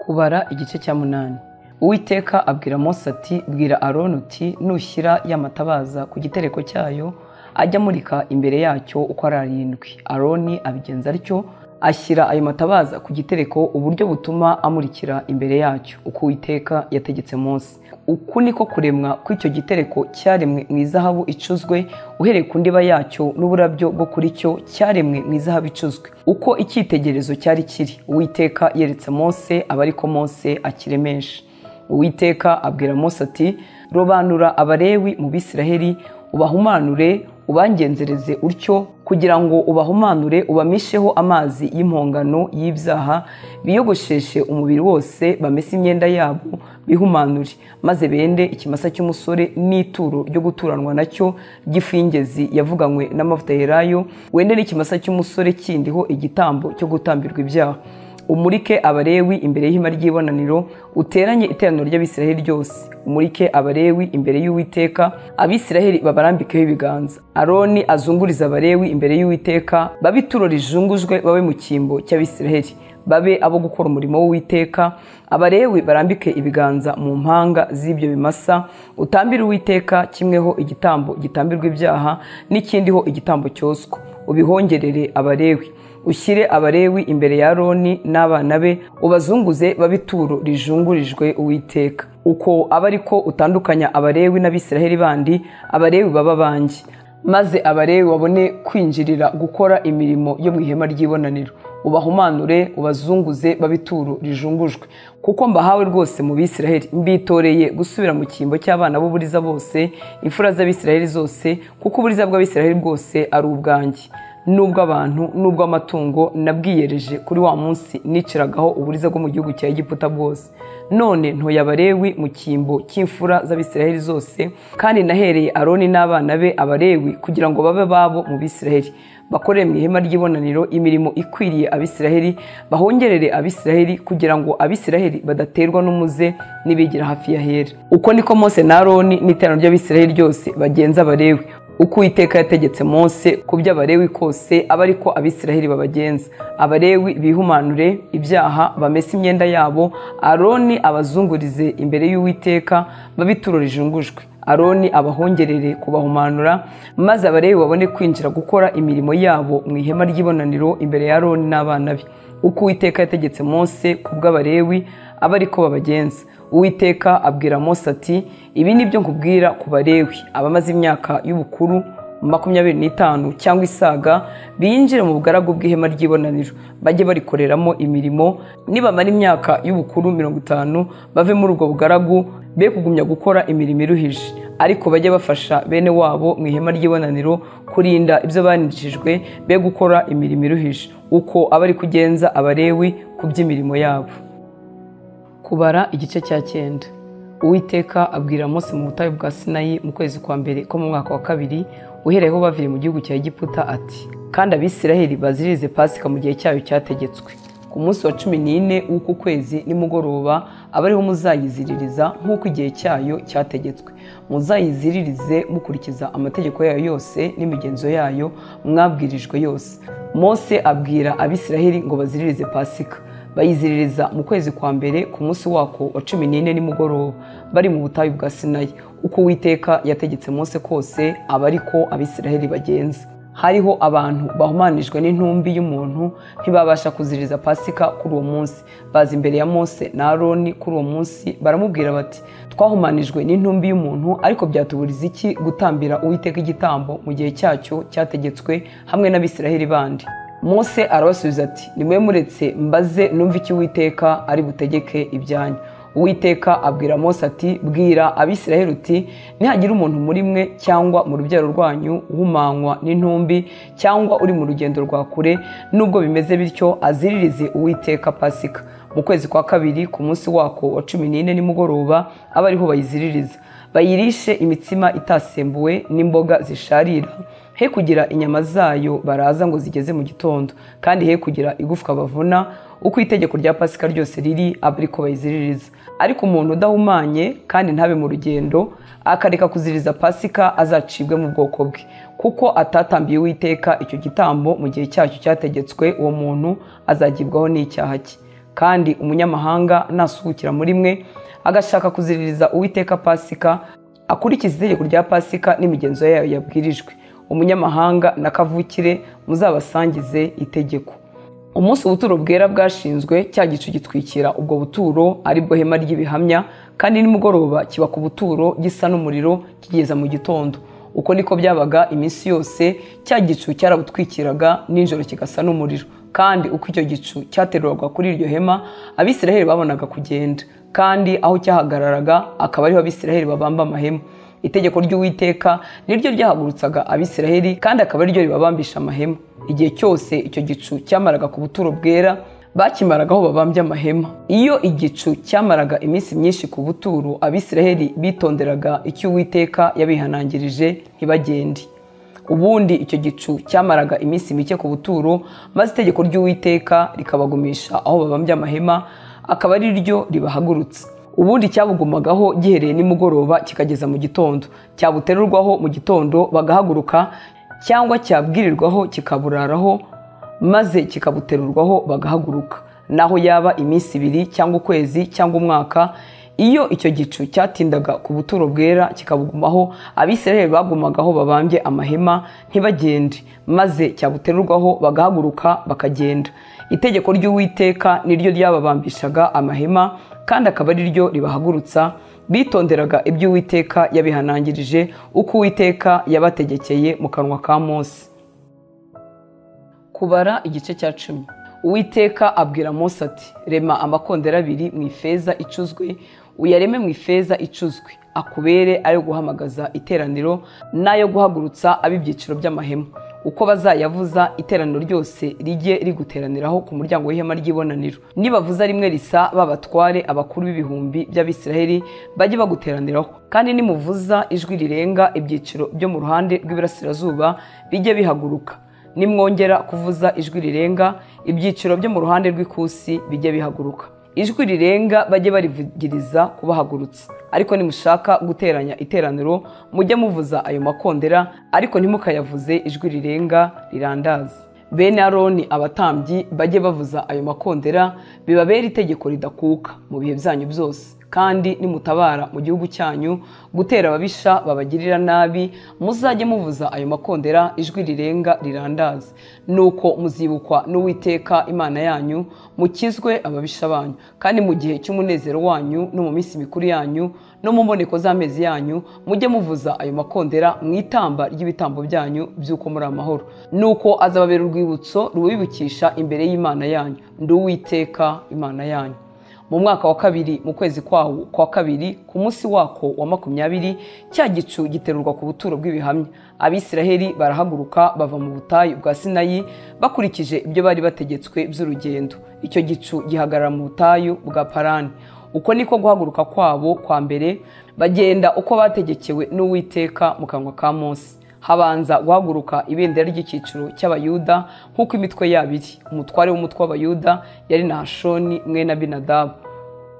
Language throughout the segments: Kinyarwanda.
Kubara igice cya 8. Uwiteka abwira Mose ati bwira Aroni uti nushyira y'amatabaza ku gitereko cyayo ajya amurika imbere yacyo uko ari 7. Aroni abigenza atyo, ashyira ayo matabaza ku gitereko uburyo butuma amurikira imbere yacyo uko Uwiteka yategetse Mose. Uku niko kuremwa kw'icyo gitereko cyaremwe mu izahabu icuzwe, uhereye ku ndiba yacyo n'uburabyo bwo kuri cyo cyaremwe mu izahabu icuzwe. Uko icyitegererezo cyari kiri, Uwiteka yeretse Mose aba ariko Mose akiremesha. Uwiteka abwira Mose ati robanura Abalewi mu Bisiraheli, ubahumanure ubangenzereze utyo kugira ngo ubahumanure ubamisheho amazi y'impongano y'ibyaha, biyogosheshe umubiri wose, bamese imyenda yabo bihumanure, maze bende ikimasa cy'umusore n'ituro ryo guturanwa nacyo ry'ifu y'ingezi yavuganywe n'amavuta yerayo, wende n'ikimasa cy'umusore kindiho igitambo cyo gutambirwa ibyaha. Umurike Abalewi imbere y'ihema ry'ibonaniro, uteranye iteraniro ry'Abisiraheli ryose. Umurike Abalewi imbere y'Uwiteka, Abisiraheli babarambikeho ibiganza. Aroni azunguriza Abalewi imbere y'Uwiteka, babe ituro rijungujwe, babe mu cyimbo cy'Abisiraheli, babe abo gukora umurimo w'Uwiteka. Abalewi barambike ibiganza mu mpanga z'ibyo bimasa, utambire Uwiteka kimweho igitambo gitambirwa ibyaha n'ikindiho igitambo cyoswa, ubihongerere Abalewi. Ushyire Abalewi imbere ya Aroni n'abana be, ubazunguze babe ituro rijungurijwe Uwiteka. Uko aba ariko utandukanya Abalewi n'Abisiraheli bandi, Abalewi baba banjye. Maze Abalewi babone kwinjirira gukora imirimo yo mu ihema ry'ibonaniro. Ubahumanure ubazunguze babe ituro rijungujwe, kuko mbahawe rwose mu Bisiraheli. Mbitoreye gusubira mu cyimbo cy'abana b'uburiza bose, imfura z'Abisiraheli zose, kuko uburiza bw'Abisiraheli bwose ari ubwanjye. Nubwo abantu nubwo amatungo nabwiyereje kuri wa munsi niciragaho uburiza bwo mu gihugu cya Egiputa bwose. None ntoya Abalewi mu cyimbo cy'imfura z'Abisiraheli zose, kandi nahereye Aroni n'abana be Abalewi kugira ngo babe babo mu Bisiraheli, bakorere mu ihema ry'ibonaniro imirimo ikwiriye Abisiraheli, bahongerere Abisiraheli kugira ngo Abisiraheli badaterwa n'umuze nibigira hafi ya hera. Uko niko Mose na Aroni n'iteraniro ry'Abisiraheli ryose bagenza Abalewi, uko Uwiteka yategetse Mose ku by'Abalewi kose aba ariko Abisiraheli babagenza. Abalewi bihumanure ibyaha, bamese imyenda yabo. Aroni abazungurize imbere y'Uwiteka, babe ituro rijungujwe. Aroni abahongerere kubahumanura, maze Abalewi babone kwinjira gukora imirimo yabo mu ihema ry'ibonaniro imbere ya Aroni n'abana be. Uko Uwiteka yategetse Mose ku bw'Abalewi aba ariko babagenza. Uwiteka abwira Mose ati ibi ni byo nkubwira ku Balewi, abamaze imyaka y'ubukuru 25 cyangwa isaga, binjire mu bugaragu bw'ihema ry'ibonaniro, bajye barikoreramo imirimo. Nibamara imyaka y'ubukuru 50, bave muri ubwo bugaragu, be kugumya gukora imirimo iruhije, ariko bajye bafasha bene wabo mu ihema ry'ibonaniro kurinda ibyo banijijwe, be gukora imirimo iruhije. Uko aba ari kugenza Abalewi ku by'imirimo yabo. Kubara igice cya 9. Uwiteka abwira Mose mu butayu bwa Sinayi mu kwezi kwa mbere ko mu mwaka wa 2, uhereyeho bavire mu gihugu cya Egiputa ati kandi Abisiraheli baziririze Pasika mu gihe cyayo cyategetswe. Ku munsi wa 14 w'uku kwezi nimugoroba aba ariho muzayiziririza nk'uko igihe cyayo cyategetswe. Muzayiziririze mukurikiza amategeko yayo yose n'imigenzo yayo mwabwirijwe yose. Mose abwira Abisiraheli ngo baziririze Pasika. Bayiziririza mu kwezi kwa mbere ku munsi wako wa 14 nimugoroba, bari mu butayu bwa Sinayi, uko Uwiteka yategetse Mose kose aba ariko Abisiraheli bagenza. Hariho abantu bahumanijwe n'intumbi y'umuntu, ntibabasha kuziririza Pasika kuri uwo munsi. Baza imbere ya Mose na Aroni kuri uwo munsi, baramubwira bati twahumanijwe n'intumbi y'umuntu, ariko byatuburiza iki gutambira Uwiteka igitambo mu gihe cyacyo cyategetswe hamwe n'Abisiraheli bandi? Mose arabasubiza ati nimwe muretse mbaze numva iki Uwiteka ari butegeke ibyanyu. Uwiteka abwira Mose ati bwira Abisiraheli uti nihagira umuntu muri mwe cyangwa mu rubyaro rwanyu uhumanywa n'intumbi cyangwa uri mu rugendo rwa kure, nubwo bimeze bityo aziririze Uwiteka Pasika mu kwezi kwa 2 ku munsi wako wa 14 nimugoroba, aba ariho bayiziririza. Bayirishe imitsima itasembuwe n'imboga zisharira, he kugira inyama zayo baraza ngo zigeze mu gitondo, kandi he kugira igufwa bavuna, uko itegeko rya Pasika ryose riri aba ariko bayiziririza. Ariko umuntu udahumanye kandi ntabe mu rugendo akareka kuziririza Pasika azacibwe mu bwoko bwe, kuko atatambiye Uwiteka icyo gitambo mu gihe cyacyo cyategetswe, uwo muntu azagibwaho n'icyaha cye. kandi umunyamahanga nasuhukira muri mwe agashaka kuziririza Uwiteka Pasika, akurikiza itegeko rya Pasika n'imigenzo yayo yabwirijwe. Umunyamahanga na kavukire muzabasangize itegeko. Umunsi ubuturo bwera bwashinzwe, cya gicu gitwikira ubwo buturo ari bwo hema ry'ibihamya, kandi nimugoroba kiba ku buturo gisa n'umuriro kigeza mu gitondo. Uko niko byabaga iminsi yose, cya gicu cyarabutwikiraga nijoro kigasa n'umuriro. Kandi uko icyo gicu cyaterurwaga kuri iryo hema, Abisiraheli babonaga kugenda, kandi aho cyahagararaga akaba ariho Abisiraheli babamba amahema. Itegeko ry'Uwiteka niryo ryahagurutsaga Abisiraheli, kandi akaba ariryo ribabambisha amahema. Igihe cyose icyo gicu cyamaraga ku buturo bwera, bakimaraga aho babambye amahema. Iyo igicu cyamaraga iminsi myinshi ku buturo, Abisiraheli bitonderaga icyo Uwiteka yabihanangirije ntibagende. Ubundi icyo gicu cyamaraga iminsi mike ku buturo, maze itegeko ry'Uwiteka rikabagumisha aho babambye amahema, akaba ari ryo ribahagurutsa. Ubundi cyabugumagaho gihereye nimugoroba kikageza mu gitondo. Cyabuterurwaho mu gitondo bagahaguruka, cyangwa cyabwirirwaho kikaburaraho, maze kikabuterurwaho bagahaguruka. Naho yaba iminsi 2 cyangwa ukwezi cyangwa umwaka, iyo icyo gicu cyatindaga ku buturo bwera kikabugumaho, Abisiraheli bagumagaho babambye amahema ntibagende, maze cyabuterurwaho bagahaguruka bakagenda. Itegeko ry'Uwiteka niryo ryababambishaga amahema, kandi akaba ari ryo ribahagurutsa. Bitonderaga ibyo Uwiteka yabihanangirije, uko Uwiteka yabategekeye mu kanwa ka Mose. Kubara igice cya 10. Uwiteka abwira Mose ati, rema amakondera 2 mu ifeza icuzwe, uyareme mu ifeza icuzwe, akubere ayo guhamagaza iteraniro n'ayo guhagurutsa ab'ibyiciro by'amahema. Uko bazayavuza, iteraniro ryose rijye riguteraniraho ku muryango w'ihema ry'ibonaniro. Nibavuza rimwe risa, babatware abakuru b'ibihumbi by'Abisiraheli bajye baguteraniraho. Kandi nimuvuza ijwi rirenga, ibyiciro byo mu ruhande rw'iburasirazuba bijye bihaguruka. Nimwongera kuvuza ijwi rirenga, ibyiciro byo mu ruhande rw'ikusi bijye bihaguruka. Ijwi rirenga bajye barivugiriza kubahagurutsa. Ariko nimushaka guteranya iteraniro, mujye muvuza ayo makondera, ariko ntimukayavuze ijwi rirenga rirandaza. Bene Aroni abatambyi bajye bavuza ayo makondera, bibabera itegeko ridakuka mu bihe byanyu byose. Kandi nimutabara mu gihugu cyanyu gutera ababisha babagirira nabi, muzajye muvuza ayo makondera ijwi rirenga rirandaza. Nuko muzibukwa n'Uwiteka Imana yanyu, mukizwe ababisha banyu. Kandi mu gihe cy'umunezero wanyu no mu minsi mikuru yanyu no mu mboneko z'amezi yanyu, mujye muvuza ayo makondera mu itamba ry'ibitambo byanyu by'uko muri amahoro. Nuko azababera urwibutso rubibukisha imbere y'Imana yanyu. Ndi Uwiteka Imana yanyu. Mu mwaka wa 2 mu kwezi kwawo kwa 2 ku munsi wako wa 20, cya gicu giterurwa ku buturo bw'ibihamya. Abisiraheli barahaguruka bava mu butayu bwa Sinayi bakurikije ibyo bari bategetswe by'urugendo. Icyo gicu gihagarara mu butayu bwa Parani. Uko niko guhaguruka kwabo kwa mbere, bagenda uko bategekewe n'Uwiteka mu kanwa ka Mose. Habanza guhaguruka ibendera ry'icyiciro cy'Abayuda nk'uko imitwe yabiri. Umutware w'umutwe w'Abayuda yari Nahashoni mwene Abinadabu.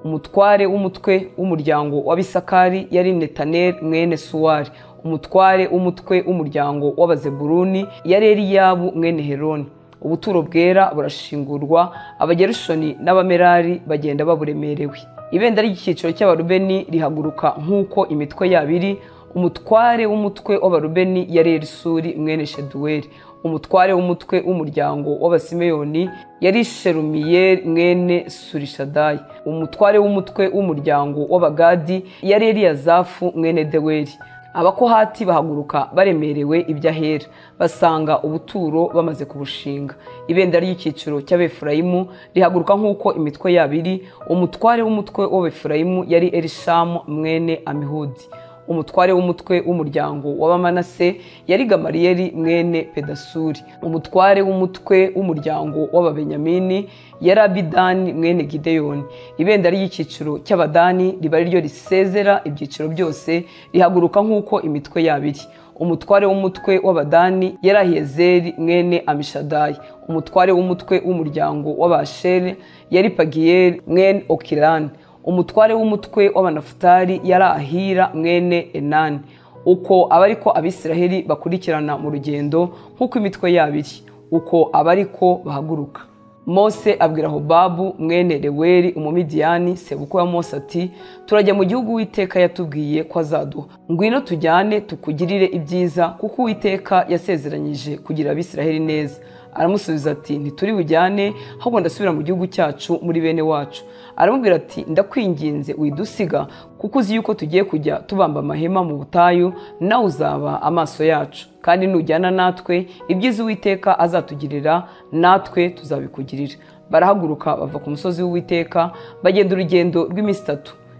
Umutware w'umutwe w'umuryango w'Abisakari yari Netaneli mwene Suwari. Umutware w'umutwe w'umuryango w'Abazebuluni yari Eliyabu mwene Heroni. Ubuturo bwera burashingurwa, Abagerushoni n'Abamerari bagenda baburemerewe. Ibendera ry'icyiciro cy'Abarubeni rihaguruka nk'uko imitwe yabiri. Umutware w'umutwe w'Abarubeni yari Elisuri mwene Sheduweli. Umutware w'umutwe w'umuryango w'Abasimeyoni yari Sherumiyeli mwene Surishadayi. Umutware w'umutwe w'umuryango w'Abagadi yari Eliyazafu mwene Deweli. Abakohati bahaguruka baremerewe iby'ahera, basanga ubuturo bamaze kubushinga. Ibendera ry'icyiciro cy'Abefurayimu rihaguruka nk'uko imitwe yabiri. Umutware w'umutwe w'Abefurayimu yari Elishamu mwene Amihudi. Umutware w'umutwe w'umuryango w'Abamanase yari Gamariyeli mwene Pedasuri. Umutware w'umutwe w'umuryango w'Ababenyamini yari Abidani mwene Gideyoni. Ibendera ry'icyiciro cy'Abadani riba ryo risezera ibyiciro byose, rihaguruka nk'uko imitwe yabiri. Umutware w'umutwe w'Abadani yari Ahiyezeri mwene Amishadayi. Umutware w'umutwe w'umuryango w'Abasheri yari Pagiyeli mwene Okirani. Umutware w'umutwe w'Abanafutali yari Ahira mwene Enani. Uko abariko Abisiraheli bakurikirana mu rugendo nk'uko imitwe yabiri, uko abariko bahaguruka. Mose abwira Hobabu mwene Reweli umumidiyani sebukwe wa Mose ati turajya mu gihugu Uwiteka yatubwiye ko azaduha, ngwino tujyane tukugirire ibyiza kuko Uwiteka yasezeranyije kugira Abisiraheli neza. Aramusubiza ati ntituri bujyane, ahubwo ndasubira mu gihugu cyacu muri bene wacu. Aramubwira ati ndakwinginze widusiga kuko uzi yuko tugiye kujya tubamba amahema mu butayu, nawe uzaba amaso yacu, kandi nujyana natwe ibyiza Uwiteka azatugirira natwe tuzabikugirira. Barahaguruka bava ku musozi w'Uwiteka bagenda urugendo rw'iminsi 3.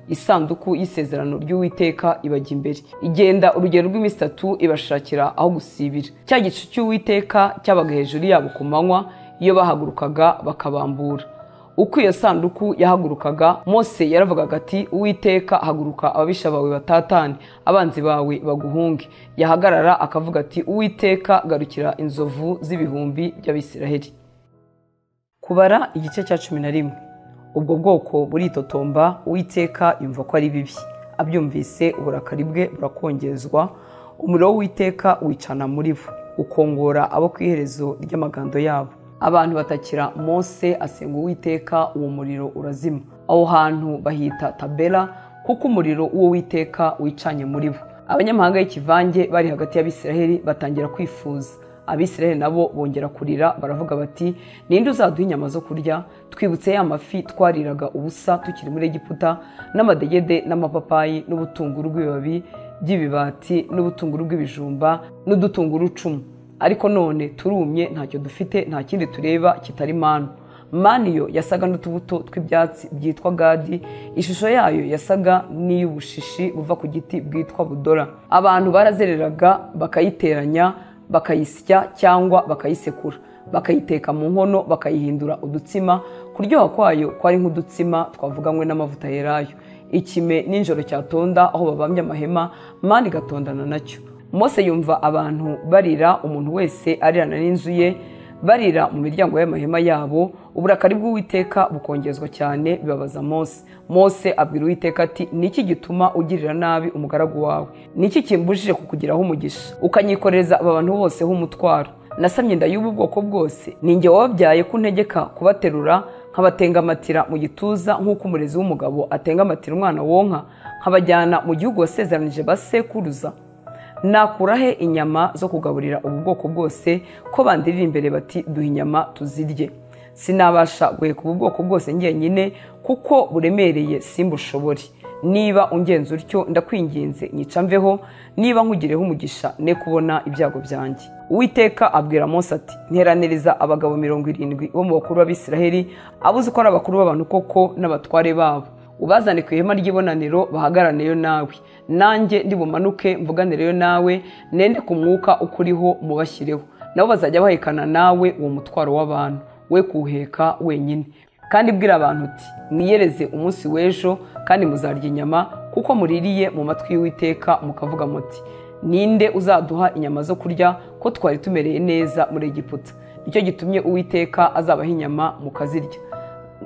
Isanduku y'isezerano ry'Uwiteka ibajya imbere, igenda urugendo rw'iminsi 3 ibashakira aho gusibira. Cya gicu cy'Uwiteka cyabaga hejuru yabo ku manywa iyo bahagurukaga bakabambura. Uko iyo sanduku yahagurukaga, Mose yaravugaga ati Uwiteka haguruka ababisha bawe batatane, abanzi bawe baguhunge. Yahagarara akavuga ati Uwiteka garukira inzovu z'ibihumbi by'Abisiraheli. Kubara igice cya 11. Ubwo bwoko buritotomba, Uwiteka yumva ko ari bibi. Abyumvise uburakari bwe burakongezwa, umuriro w'Uwiteka wicana muri bo, ukongora abo ku iherezo ry'amagando yabo. Abantu batakira Mose asenga Uwiteka, uwo muriro urazima. Aho hantu bahita Tabera kuko umuriro w'Uwiteka wicanye muri bo. Abanyamahanga y'ikivange bari hagati y'Abisiraheli batangira kwifuza. Abisiraheli nabo bongera kurira baravuga bati ninde uzaduha inyama zo kurya, twibutse ya mafi twariraga ubusa tukiri muri Egiputa, n'amadegede n'amapapayi n'ubutunguru bw'ibibabi by'ibibati n'ubutunguru bw'ibijumba n'udutunguru 10. Ariko none turumye, ntacyo dufite, nta kindi tureba kitari manu. Maniyo yasaga n'utubuto tw'ibyatsi byitwa gadi, ishusho yayo yasaga n'iy'ubushishi buva ku giti bwitwa budora. Abantu barazereraga bakayiteranya, bakayisya cyangwa bakayisekura, bakayiteka mu nkono, bakayihindura udutsima. Kuryoha kwayo kwari nk'udutsima twavuganywe n'amavuta yerayo. Ikime n'injoro cyatonda aho babambye amahema, mani gatondana nacyo. Mose yumva abantu barira, umuntu wese arirana n'inzu ye, barira mu miryango y'amahema yabo. Uburakari bw'Uwiteka bukongezwa cyane bibabaza Mose. Mose abwira Uwiteka ati niki gituma ugirira nabi umugaragu wawe? Niki kimbujije kukugiraho umugisha ukanyikoreza aba bantu bose h'umutwaro? Nasamye inda y'ubu bwoko bwose, ninjye wababyaye kuntegeka kubaterura nkabatengamatira mu gituza nk'uko umurezi w'umugabo atengamatira umwana wonka, nkabajyana mu gihugu wasezeranije basekuruza. Nakurahe inyama zo kugaburira ubu bwoko bwose ko bandirira imbere bati duha inyama tuzirye? Sinabasha guheka ubu bwoko bwose njyenyine kuko buremereye simbushobore. Niba ungenza utyo ndakwinginze nyica mveho, niba nkugireho umugisha ne kubona ibyago byanjye. Uwiteka abwira Mose ati nteraniriza abagabo 70 bo mu bakuru b'Abisiraheli, abuze ko ari abakuru b'abantu koko n'abatware babo, ubazane ku ihema ry'ibonaniro bahagaraneyo nawe, nanjye ndibumanuke mvuganireyo nawe, nende ku mwuka ukuriho mubashyireho. Nabo bazajya bahekana nawe uwo mutwaro w'abantu, we kuheka wenyine. Kandi bwira abantu uti mwiyereze umunsi w'ejo kandi muzarya inyama, kuko muririye mu matwi y'Uwiteka mukavuga muti ninde uzaduha inyama zo kurya ko twari tumereye neza muri Egiputa? Nicyo gitumye Uwiteka azabaha inyama mukazirya.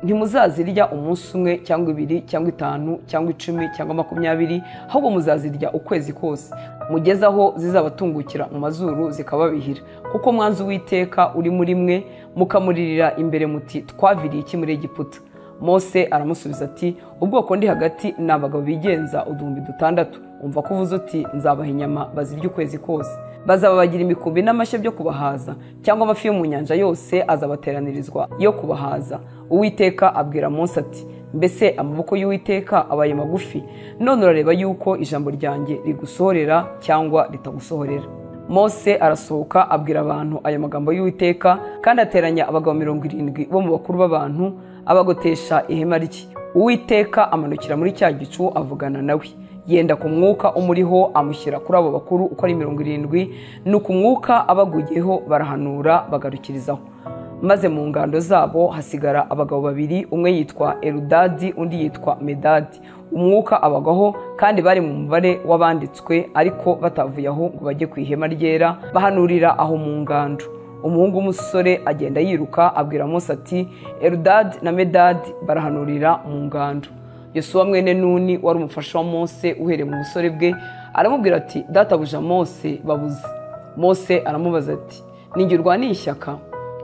Ntimuzazirya umunsi umwe cyangwa 2 cyangwa 5 cyangwa 10 cyangwa 20, ahubwo muzazirya ukwezi kose, mugeze aho zizabatungukira mu mazuru zikababihira. Kuko mwanzi Uwiteka uri muri mwe, mukamuririra imbere muti twaviriye iki muri Egiputa? Mose aramusubiza ati ubwoko ndi hagati n'abagabo bigenza 6,000. Umva kuvuza uti nzabaha inyama bazirya ukwezi kose. Bazaba bagira imikumbi n'amashyo byo kubahaza, cyangwa amafi yo mu nyanja yose azabateranirizwa yo kubahaza. Uwiteka abwira Mose ati mbese amaboko y'Uwiteka abaye magufi? None urareba yuko ijambo ryanjye rigusohorera cyangwa ritagusohorera. Mose arasohoka abwira abantu aya magambo y'Uwiteka, kandi ateranya abagabo 70 bo mu bakuru b'abantu abagotesha ihema rye. Uwiteka amanukira muri cya gicu avugana nawe, yenda ku mwuka umuriho amushyira kuri abo bakuru uko ari 70, nuko umwuka abagugiyeho barahanura bagarukirizaho. Maze mu ngando zabo hasigara abagabo 2, umwe yitwa Eludadi undi yitwa Medadi. Umwuka abagaho kandi bari mu mubare w'abanditswe, ariko batavuye aho ngo bajye ku ihema ryera, bahanurira aho mu ngando. Umuhungu w'umusore agenda yiruka abwira Mose ati Eludadi na Medadi barahanurira mu ngando. Yosuwa mwene Nuni wari umufasha wa Mose uhereye mu busore bwe aramubwira ati databuja Mose babuze. Mose aramubaza ati ninjye urwaniye ishyaka?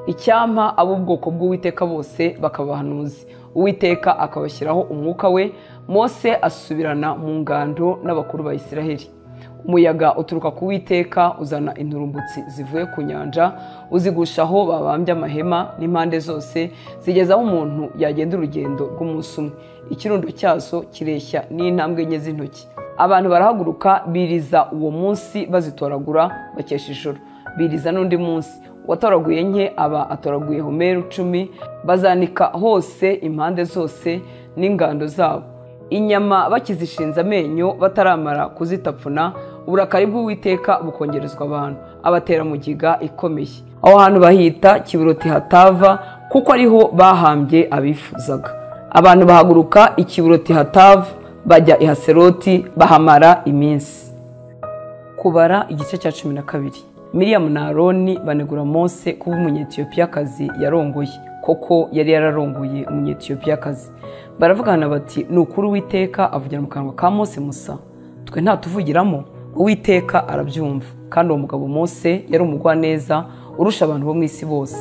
icyampa ab'ubwoko bw'Uwiteka bose bakaba abahanuzi, Uwiteka akabashyiraho umwuka we. Mose asubirana mu ngando n'abakuru ba Isiraheli. Umuyaga uturuka ku Uwiteka uzana inturumbutsi zivuye ku nyanja, uzigusha aho babambye amahema n'impande zose, zigeza aho umuntu yagenda urugendo rw'umunsi umwe. Ikirundo cyazo kireshya n'intambwe enye z'intoki. Abantu barahaguruka biriza uwo munsi bazitoragura bakesha ijoro. Biriza n'undi munsi, uwatoraguye nke aba atoraguye homeri 10, bazanika hose impande zose n'ingando zabo. Inyama bakizishinze amenyo bataramara kuzitapfuna, uburakari bw'Uwiteka bukongerezwa abantu, abatera mugiga ikomeye. Aho hantu bahita Kibiroti Hatava, kuko ariho bahambye abifuzaga. Abantu bahaguruka Ikibiroti Hatava bajya i Haseroti, bahamara iminsi. Kubara igice cya 12. Miriyamu na Aroni banegura Mose kuba umunyetiyopiyakazi yarongoye. Koko yari yararongoye umunyetiyopiyakazi. Baravugana bati, ni ukuri Uwiteka avugira mu kanwa ka Mose musa, twe nta tuvugiramo? Uwiteka arabyumva. Kandi uwo mugabo Mose yari umugwaneza urusha abantu bo mu isi bose.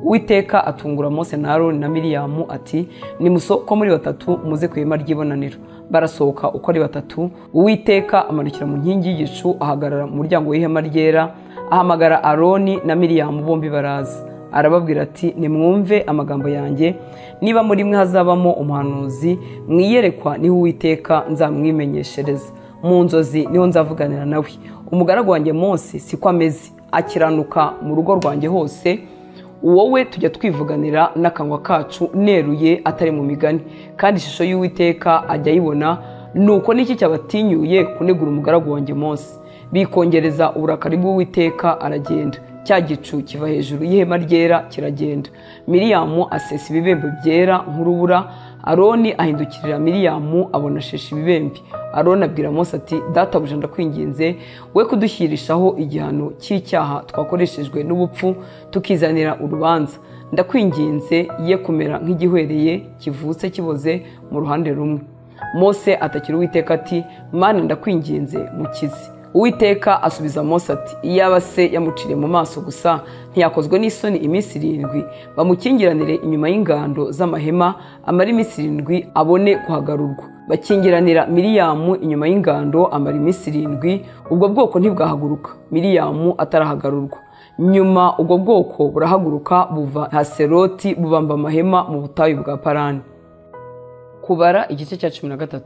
Uwiteka atungura Mose na Aroni na Miriyamu ati, nimusohoka muri batatu muze ku ihema ry'ibonaniro. Barasohoka uko ari batatu. Uwiteka amanukira mu nkingi y'igicu, ahagarara mu muryango w'ihema ryera, ahamagara Aroni na Miriyamu, bombi baraza. Arababwira ati, nimwumve amagambo yanjye, niba muri mwe hazabamo umuhanuzi, mwiyerekwa niho Uwiteka nzamwimenyeshereza, mu nzozi niho nzavuganira nawe. Umugaragu wanjye Mose siko ameze, akiranuka mu rugo rwanjye hose. Wowe tujya twivuganira n'akanwa kacu neruye, atari mu migani, kandi ishusho y'Uwiteka ajya ayibona. Nuko niki cyabatinyuye kunegura umugaragu wanjye Mose? Bikongereza uburakari bw'Uwiteka, aragenda. Cya gicu kiva hejuru y'ihema ryera kiragenda. Miriyamu asesa ibibembe byera nk'urubura. Aroni ahindukirira Miriyamu, abona ashesha ibibembe. Aroni abwira Mose ati, databuja ndakwinginze, we kudushyirishaho igihano cy'icyaha twakoreshejwe n'ubupfu tukizanira urubanza. Ndakwinginze ye kumera nk'igihwereye kivutse kiboze mu ruhande rumwe. Mose atakira Uwiteka ati, Mana ndakwinginze mukize. Uwiteka asubiza Mose ati, iyaba se yamuciriye mu maso gusa, ntiyakozwe n'isoni iminsi 7, bamukingiranire inyuma y'ingando z'amahema, amara iminsi 7 abone kuhagarurwa. Bakingiranira Miriyamu inyuma y'ingando, amara iminsi 7, ubwo bwoko ntibwahaguruka Miriyamu atarahagarurwa. Nyuma ubwo bwoko burahaguruka buva Haseroti, bubamba amahema mu butayu bwa Parani. Kubara igice cya 13.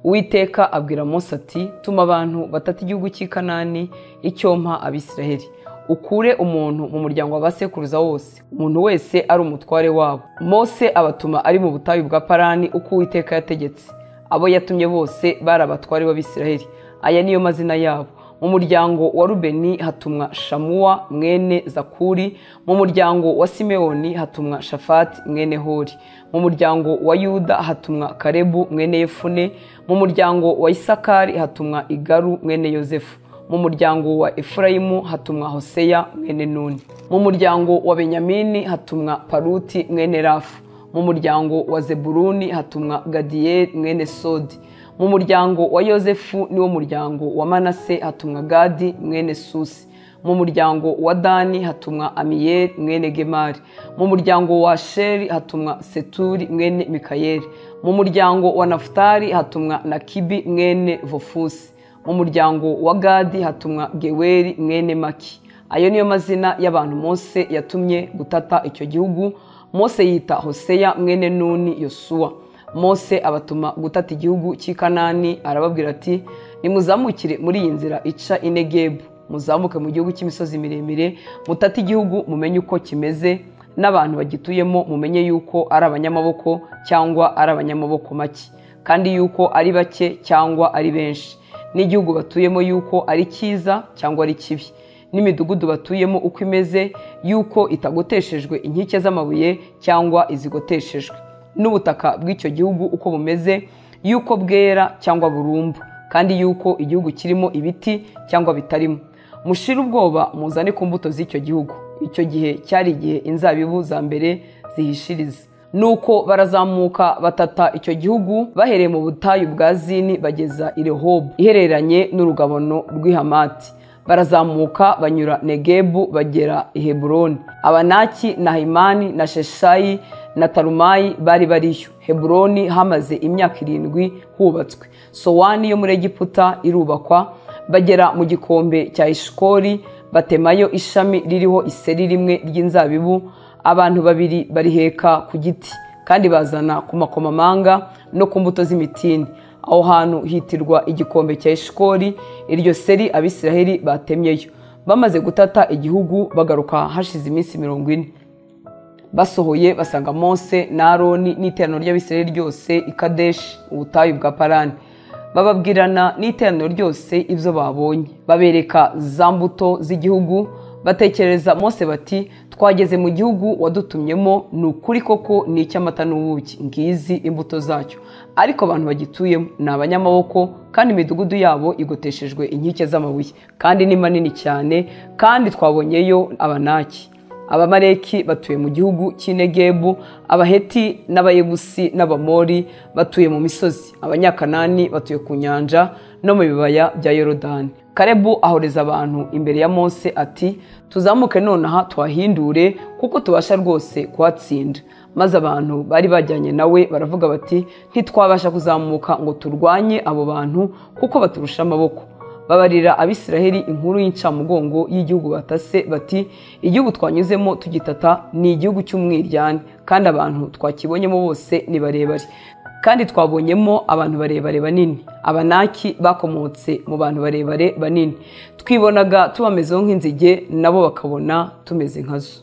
Uwiteka abwira Mose ati, tuma abantu batata igihugu cy'i Kanani, icyo mpa Abisiraheli. Ukure umuntu mu muryango w'abasekuruza wose, umuntu wese ari umutware wabo. Mose abatuma ari mu butayu bwa Parani uko Uwiteka yategetse. Abo yatumye bose bari abatware b'Abisiraheli. Aya niyo mazina yabo. Mu muryango wa Rubeni hatumwa Shamuwa mwene Zakuri. Mu muryango wa Simeoni hatumwa Shafati mwene Hori. Mu muryango wa Yuda hatumwa Karebu mwene Yefune. Mu muryango wa Isakari hatumwa Igaru mwene Yozefu. Mu muryango wa Efurayimu hatumwa Hoseya mwene Nuni. Mu muryango wa Benyamini hatumwa Paruti mwene Rafu. Mu muryango wa Zebuluni hatumwa Gadiyeli mwene Sodi. Mu muryango wa Yozefu niwo muryango wa Manase hatumwa Gadi mwene Susi. Mu muryango wa Dani hatumwa Amiyeli mwene Gemari. Mu muryango wa Asheri hatumwa Seturi mwene Mikayeli. Mu muryango wa Nafutali hatumwa Nakibi mwene Vofusi. Mu muryango wa Gadi hatumwa Geweri mwene Maki. Ayo niyo mazina y'abantu Mose yatumye gutata icyo gihugu. Mose yita Hoseya mwene Nuni Yosuwa. Mose abatuma gutata igihugu cy'i Kanani, arababwira ati, nimuzamukire muri iyi nzira ica i Negebu, muzamuke mu gihugu cy'imisozi miremire, mutate igihugu mumenye uko kimeze, n'abantu bagituyemo mumenye yuko ari abanyamaboko cyangwa ari abanyamaboko make, kandi yuko ari bake cyangwa ari benshi, n'igihugu batuyemo yuko ari cyiza cyangwa ari kibi, n'imidugudu batuyemo uko imeze, yuko itagoteshejwe inkike z'amabuye cyangwa izigoteshejwe, n'ubutaka bw'icyo gihugu uko bumeze, yuko bwera cyangwa burumbu, kandi yuko igihugu kirimo ibiti cyangwa bitarimo. Mushire ubwoba muzane ku mbuto z'icyo gihugu. Icyo gihe cyari igihe inzabibu za mbere zihishiriza. Nuko barazamuka batata icyo gihugu, bahereye mu butayu bwa Zini bageza i Rehobu ihereranye n'urugabano rw'i Hamati. barazamuka banyura Negebu bagera i Heburoni. Abanaki na Himani na Sheshayi na Talumayi bari bariyo. Heburoni hamaze imyaka 7 hubatswe. Sowani yo muri Egiputa irubakwa. Bagera mu gikombe cya Eshikoli batemayo ishami ririho iseri rimwe ry'inzabibu. Abantu 2 bariheka ku giti kandi bazana ku makomamanga no ku mbuto z'imitini. Aho hantu hitirwa igikombe cya Eshikoli. Iryo seri Abisiraheli batemyeyo. Bamaze gutata igihugu bagaruka hashize iminsi 40. Basohoye basanga Mose na Aroni n'iteraniro ry'Abisiraheli ryose i Kadeshi ubutayu bwa Parani. Bababwirana n'iteraniro ryose ibyo babonye. Babereka za mbuto z'igihugu. Batekereza Mose bati, twageze mu gihugu wadutumyemo, ni ukuri koko ni icy'amata n'ubuki, ngizi imbuto zacyo. Ariko abantu bagituyemo ni abanyamaboko, kandi imidugudu yabo igoteshejwe inkike z'amabuye, kandi ni manini cyane, kandi twabonyeyo Abanaki. Abamaleki batuye mu gihugu cy'Inegebu, Abaheti n'Abayebusi n'Abamori batuye mu misozi, Abanyakanani batuye ku nyanja no mu bibaya bya Yorodani. Kalebu ahoreza abantu imbere ya Mose ati, tuzamuke nonaha twahindure kuko tubasha rwose kuhatsinda. Maze abantu bari bajyanye nawe baravuga bati, ntitwabasha kuzamuka ngo turwanye abo bantu kuko baturusha amaboko. Babarira Abisiraheli inkuru y'incamugongo y'igihugu batase bati, igihugu twanyuzemo tugitata ni igihugu cy'umwiryane, kandi abantu twakibonyemo bose ni barebare, kandi twabonyemo abantu barebare banini. Abanaki bakomotse mu bantu barebare banini, twibonaga tubamezeho nk'inzige, nabo bakabona tumeze nkazo.